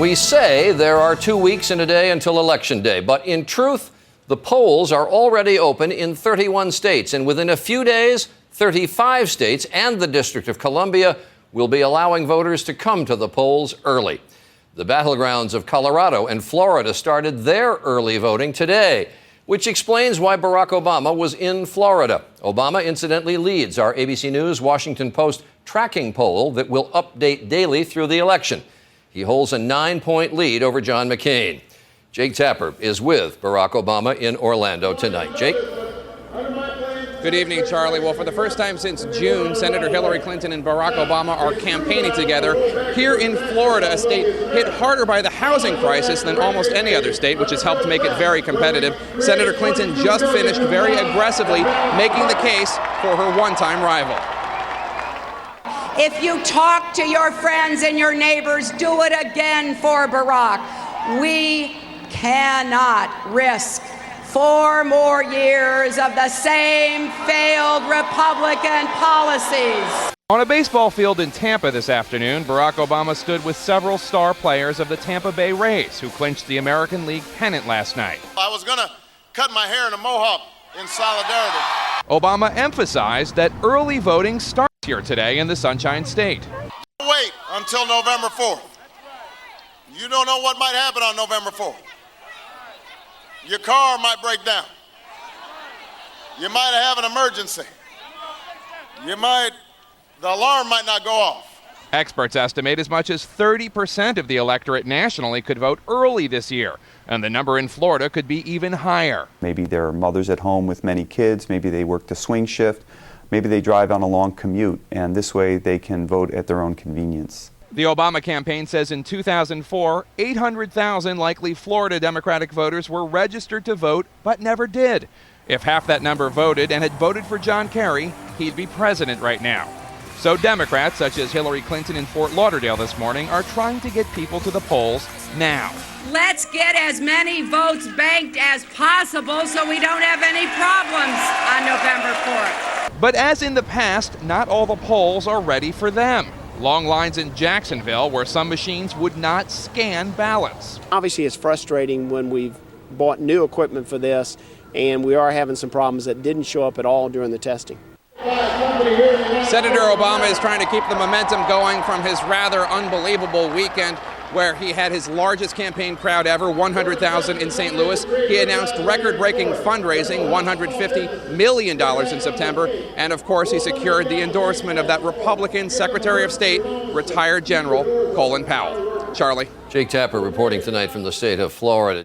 We say there are 2 weeks and a day until Election Day, but in truth, the polls are already open in 31 states, and within a few days, 35 states and the District of Columbia will be allowing voters to come to the polls early. The battlegrounds of Colorado and Florida started their early voting today, which explains why Barack Obama was in Florida. Obama incidentally leads our ABC News Washington Post tracking poll that will update daily through the election. He holds a 9-point lead over John McCain. Jake Tapper is with Barack Obama in Orlando tonight. Jake? Good evening, Charlie. Well, for the first time since June, Senator Hillary Clinton and Barack Obama are campaigning together here in Florida, a state hit harder by the housing crisis than almost any other state, which has helped make it very competitive. Senator Clinton just finished very aggressively making the case for her one-time rival. If you talk to your friends and your neighbors, do it again for Barack. We cannot risk 4 more years of the same failed Republican policies. On a baseball field in Tampa this afternoon, Barack Obama stood with several star players of the Tampa Bay Rays, who clinched the American League pennant last night. I was going to cut my hair in a mohawk in solidarity. Obama emphasized that early voting starts here today in the Sunshine State. Wait until November 4th. You don't know what might happen on November 4th. Your car might break down. You might have an emergency. The alarm might not go off. Experts estimate as much as 30% of the electorate nationally could vote early this year, and the number in Florida could be even higher. Maybe there are mothers at home with many kids, maybe they work the swing shift, maybe they drive on a long commute, and this way they can vote at their own convenience. The Obama campaign says in 2004, 800,000 likely Florida Democratic voters were registered to vote but never did. If half that number voted and had voted for John Kerry, he'd be president right now. So Democrats, such as Hillary Clinton in Fort Lauderdale this morning, are trying to get people to the polls now. Let's get as many votes banked as possible so we don't have any problems on November 4th. But as in the past, not all the polls are ready for them. Long lines in Jacksonville where some machines would not scan ballots. Obviously, it's frustrating when we've bought new equipment for this and we are having some problems that didn't show up at all during the testing. Senator Obama is trying to keep the momentum going from his rather unbelievable weekend where he had his largest campaign crowd ever, 100,000 in St. Louis. He announced record-breaking fundraising, $150 million in September. And of course, he secured the endorsement of that Republican Secretary of State, retired General Colin Powell. Charlie. Jake Tapper reporting tonight from the state of Florida.